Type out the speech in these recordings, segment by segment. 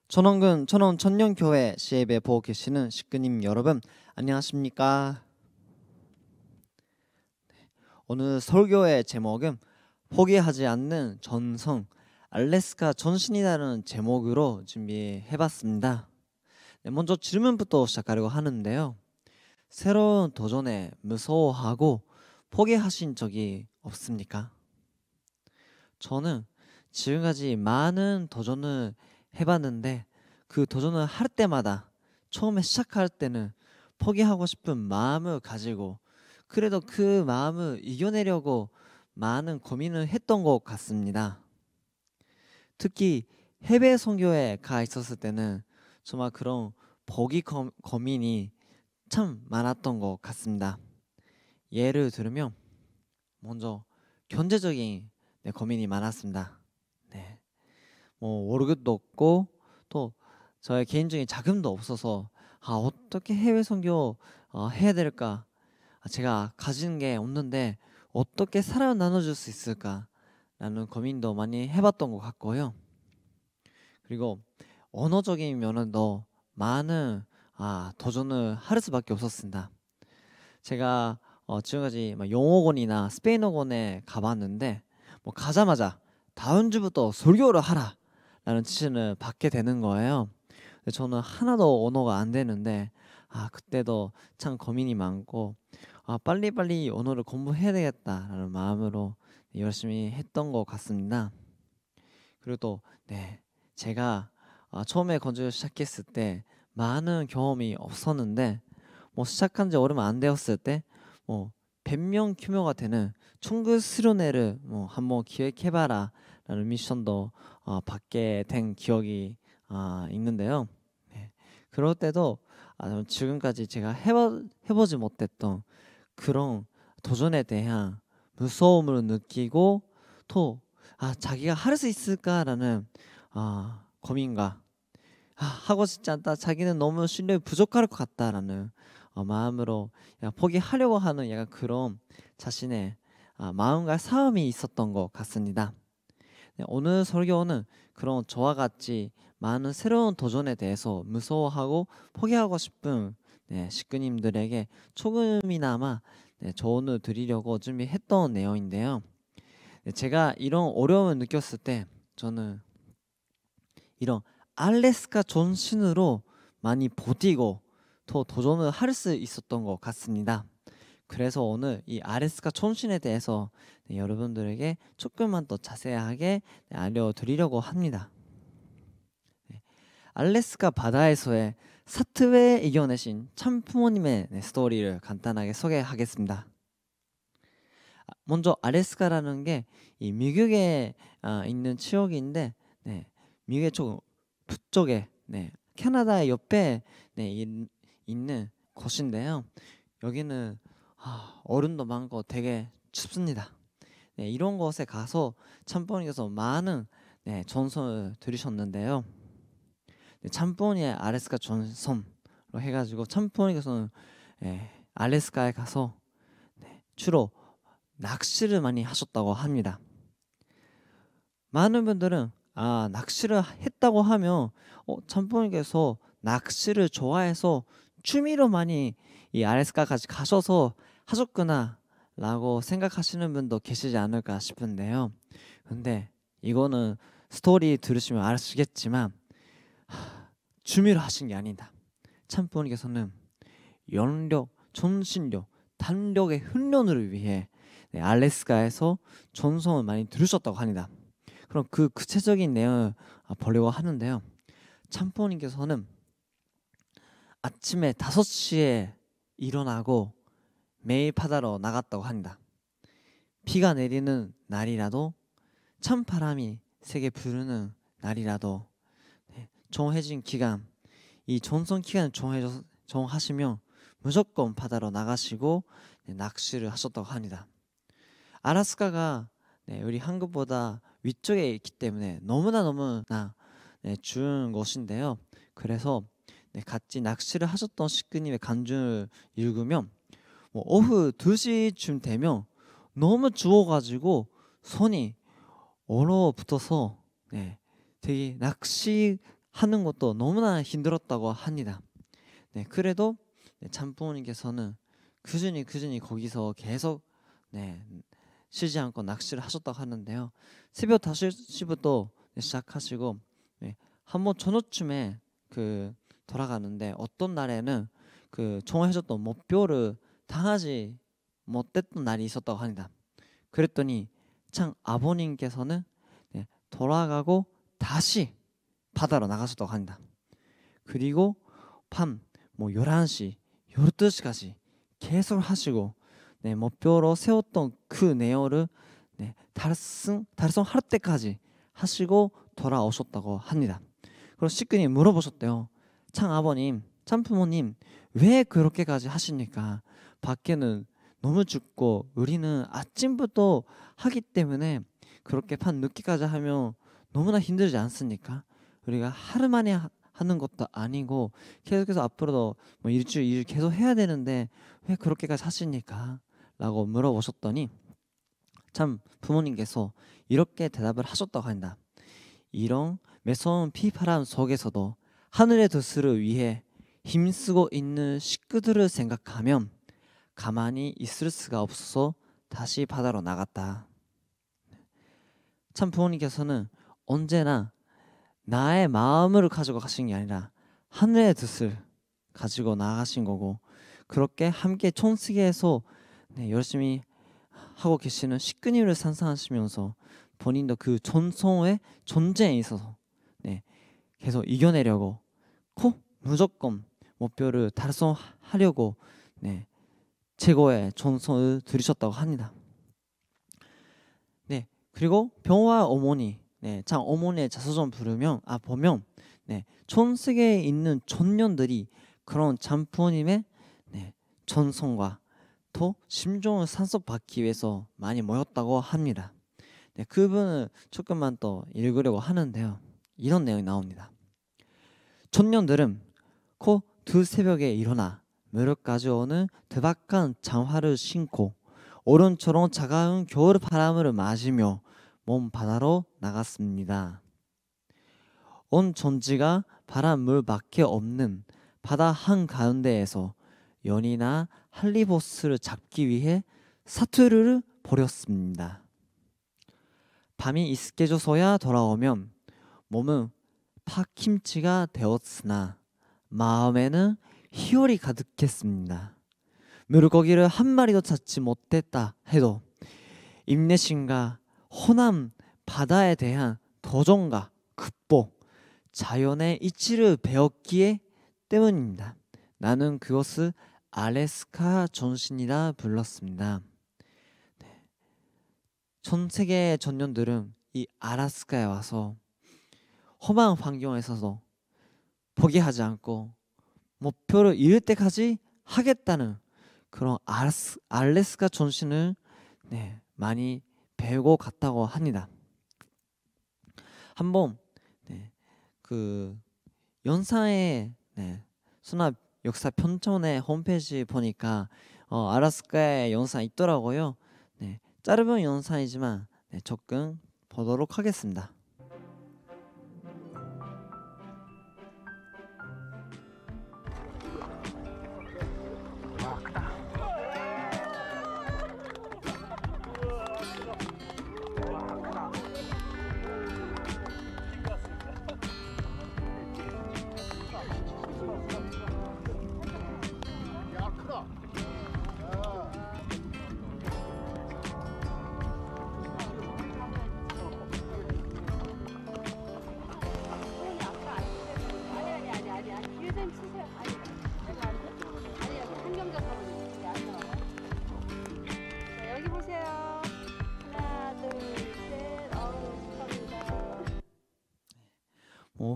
천원군 천원 천년교회 시예배 보고 계시는 식구님 여러분 안녕하십니까? 오늘 설교의 제목은 포기하지 않는 전성 알래스카 전신이라는 제목으로 준비해봤습니다. 먼저 질문부터 시작하려고 하는데요. 새로운 도전에 무서워하고 포기하신 적이 없습니까? 저는 지금까지 많은 도전을 해봤는데 그 도전을 할 때마다 처음에 시작할 때는 포기하고 싶은 마음을 가지고 그래도 그 마음을 이겨내려고 많은 고민을 했던 것 같습니다. 특히 해외 선교에 가 있었을 때는 정말 그런 고민이 참 많았던 것 같습니다. 예를 들면 먼저 경제적인 고민이 많았습니다. 네. 월급도 없고 또 저의 개인적인 자금도 없어서 어떻게 해외 선교 해야 될까? 제가 가진 게 없는데 어떻게 사랑을 나눠줄 수 있을까라는 고민도 많이 해봤던 것 같고요. 그리고 언어적인 면도 많은 도전을 할 수밖에 없었습니다. 제가 지금까지 영어권이나 스페인어권에 가봤는데 가자마자 다음 주부터 설교를 하라 라는 지시를 받게 되는 거예요. 근데 저는 하나도 언어가 안 되는데 그때도 참 고민이 많고 빨리빨리 언어를 공부해야 되겠다라는 마음으로 열심히 했던 것 같습니다. 그리고 또 제가 처음에 건축을 시작했을 때 많은 경험이 없었는데 시작한 지 얼마 안 되었을 때 100명 규모가 되는 총그 수련회를 한번 기획해봐라 라는 미션도 받게 된 기억이 있는데요. 그럴 때도 지금까지 제가 해보지 못했던 그런 도전에 대한 무서움을 느끼고 또 자기가 할 수 있을까라는 고민과 하고 싶지 않다, 자기는 너무 실력이 부족할 것 같다라는 마음으로 포기하려고 하는 약간 그런 자신의 마음과 싸움이 있었던 것 같습니다. 오늘 설교는 그런 저와 같이 많은 새로운 도전에 대해서 무서워하고 포기하고 싶은 식구님들에게 조금이나마 조언을 드리려고 준비했던 내용인데요. 제가 이런 어려움을 느꼈을 때 저는 이런 알래스카 전신으로 많이 버티고 더 도전을 할 수 있었던 것 같습니다. 그래서 오늘 이 알래스카 전신에 대해서 여러분들에게 조금만 더 자세하게 알려드리려고 합니다. 알래스카 바다에서의 사투에 이겨내신 참부모님의 스토리를 간단하게 소개하겠습니다. 먼저 알래스카라는 게 이 미국에 있는 지역인데 미국의 쪽 북쪽에 캐나다 옆에 있는 곳인데요. 여기는 얼음도 많고 되게 춥습니다. 이런 곳에 가서 참부모님께서 많은 전설을 들으셨는데요. 참부모님의 알래스카 전섬으로 해가지고 참부모님께서는 알래스카에 가서 주로 낚시를 많이 하셨다고 합니다. 많은 분들은 낚시를 했다고 하면 참부모님께서 낚시를 좋아해서 취미로 많이 이 알래스카까지 가셔서 하셨구나 라고 생각하시는 분도 계시지 않을까 싶은데요. 근데 이거는 스토리 들으시면 아시겠지만 취미로 하신 게 아니다. 참부모님께서는 연력, 전신력, 단력의 훈련을 위해 알래스카에서 전성을 많이 들으셨다고 합니다. 그럼 그 구체적인 내용을 보려고 하는데요. 참부모님께서는 아침에 5시에 일어나고 매일 바다로 나갔다고 합니다. 비가 내리는 날이라도 찬바람이 세게 부르는 날이라도 정해진 기간, 이 전성 기간을 정하시면 무조건 바다로 나가시고 낚시를 하셨다고 합니다. 알래스카가 우리 한국보다 위쪽에 있기 때문에 너무나 추운 곳인데요. 그래서 같이 낚시를 하셨던 식구님의 간증을 읽으면 오후 2시쯤 되면 너무 추워가지고 손이 얼어붙어서 되게 낚시 하는 것도 너무나 힘들었다고 합니다. 네, 그래도 참 부모님께서는 꾸준히 거기서 계속 쉬지 않고 낚시를 하셨다고 하는데요. 새벽 5시부터 시작하시고 한번 저녁쯤에 돌아가는데 어떤 날에는 청소해줬던 목표를 당하지 못했던 날이 있었다고 합니다. 그랬더니 참 아버님께서는 돌아가고 다시 바다로 나가셨다고 합니다. 그리고 밤 11시, 12시까지 계속 하시고 목표로 세웠던 그 내용을 달성할 때까지 하시고 돌아오셨다고 합니다. 그리고 식근이 물어보셨대요. 참 아버님, 참 부모님 왜 그렇게까지 하십니까? 밖에는 너무 춥고 우리는 아침부터 하기 때문에 그렇게 밤 늦게까지 하면 너무나 힘들지 않습니까? 우리가 하루 만에 하는 것도 아니고 계속해서 앞으로도 일주일 2일 계속 해야 되는데 왜 그렇게까지 하십니까? 라고 물어보셨더니 참 부모님께서 이렇게 대답을 하셨다고 합니다. 이런 매서운 비바람 속에서도 하늘의 뜻을 위해 힘쓰고 있는 식구들을 생각하면 가만히 있을 수가 없어서 다시 바다로 나갔다. 참 부모님께서는 언제나 나의 마음을 가지고 가신 게 아니라 하늘의 뜻을 가지고 나가신 거고, 그렇게 함께 촌스계에서 열심히 하고 계시는 식구님을 상상하시면서 본인도 그 전성의 존재에 있어서 계속 이겨내려고 꼭 무조건 목표를 달성하려고 최고의 전성을 들이셨다고 합니다. 그리고 병화 어머니, 참 어머니의 자서전 보면 촌세계에 있는 전년들이 그런 참 부모님의 전성과 또 심정을 산소받기 위해서 많이 모였다고 합니다. 그 부분을 조금만 더 읽으려고 하는데요. 이런 내용이 나옵니다. 전년들은 코 두 새벽에 일어나 물을 가져오는 드박한 장화를 신고 오른처럼 차가운 겨울 바람을 맞으며 먼 바다로 나갔습니다. 온 전지가 바람 물밖에 없는 바다 한가운데에서 연이나 할리보스를 잡기 위해 사투를 벌였습니다. 밤이 익숙해져서야 돌아오면 몸은 팥김치가 되었으나 마음에는 희열이 가득했습니다. 물고기를 한 마리도 잡지 못했다 해도 인내심과 호남 바다에 대한 도전과 극복, 자연의 이치를 배웠기에 때문입니다. 나는 그것을 알래스카 전신이라 불렀습니다. 전 세계의 전년들은 이 알래스카에 와서 험한 환경에서도 포기하지 않고 목표를 이룰 때까지 하겠다는 그런 알래스카 전신을 많이 배우고 갔다고 합니다. 한번 그 연사의 수납 역사 편찬의 홈페이지 보니까 알래스카에 연산 있더라고요. 짧은 연산이지만 조금 보도록 하겠습니다.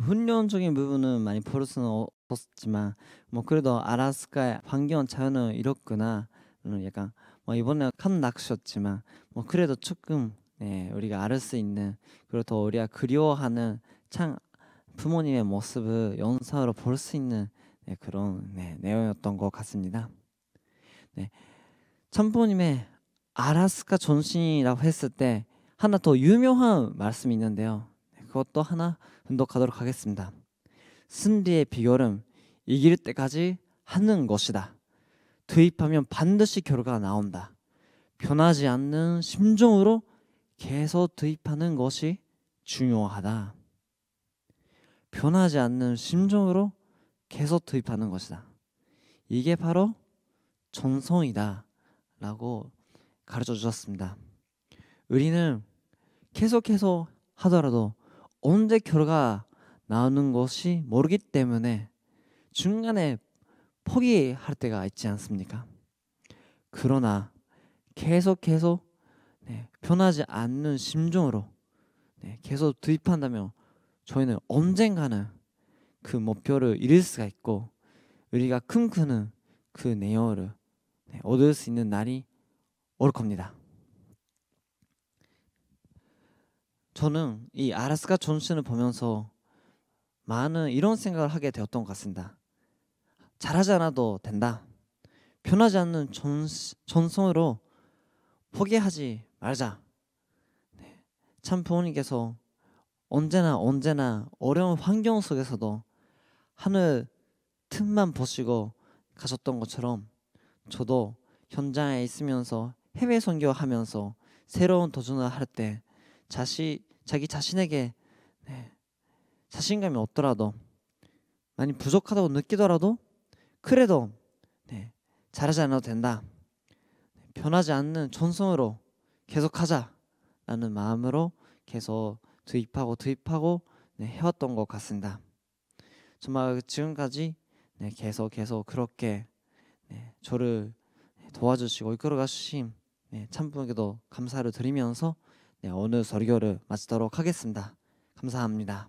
훈련적인 부분은 많이 볼 수는 없었지만 그래도 알래스카의 환경 자연은 이렇구나 약간 이번에 큰 낚시였지만 그래도 조금 우리가 알 수 있는, 그리고 더 우리가 그리워하는 참 부모님의 모습을 영상으로 볼 수 있는 그런 내용이었던 것 같습니다. 참 부모님의 알래스카 전신이라고 했을 때 하나 더 유명한 말씀이 있는데요. 그것도 하나 분독하도록 하겠습니다. 승리의 비결은 이길 때까지 하는 것이다. 투입하면 반드시 결과가 나온다. 변하지 않는 심정으로 계속 투입하는 것이 중요하다. 변하지 않는 심정으로 계속 투입하는 것이다. 이게 바로 전성이다 라고 가르쳐 주셨습니다. 우리는 계속해서 하더라도 언제 결과가 나오는 것이 모르기 때문에 중간에 포기할 때가 있지 않습니까? 그러나 계속 변하지 않는 심정으로 계속 투입한다면 저희는 언젠가는 그 목표를 이룰 수가 있고 우리가 꿈꾸는 그 내용을 얻을 수 있는 날이 올 겁니다. 저는 이 아라스카 존슨을 보면서 많은 이런 생각을 하게 되었던 것 같습니다. 잘하지 않아도 된다. 변하지 않는 전성으로 포기하지 말자. 참 부모님께서 언제나 어려운 환경 속에서도 하늘 틈만 보시고 가셨던 것처럼 저도 현장에 있으면서 해외 선교하면서 새로운 도전을 할 때 자기 자신에게 자신감이 없더라도 많이 부족하다고 느끼더라도 그래도 잘하지 않아도 된다. 변하지 않는 전성으로 계속하자라는 마음으로 계속 투입하고 해왔던 것 같습니다. 정말 지금까지 계속 그렇게 저를 도와주시고 이끌어가 주신 참부에게도 감사를 드리면서 오늘 설교를 마치도록 하겠습니다. 감사합니다.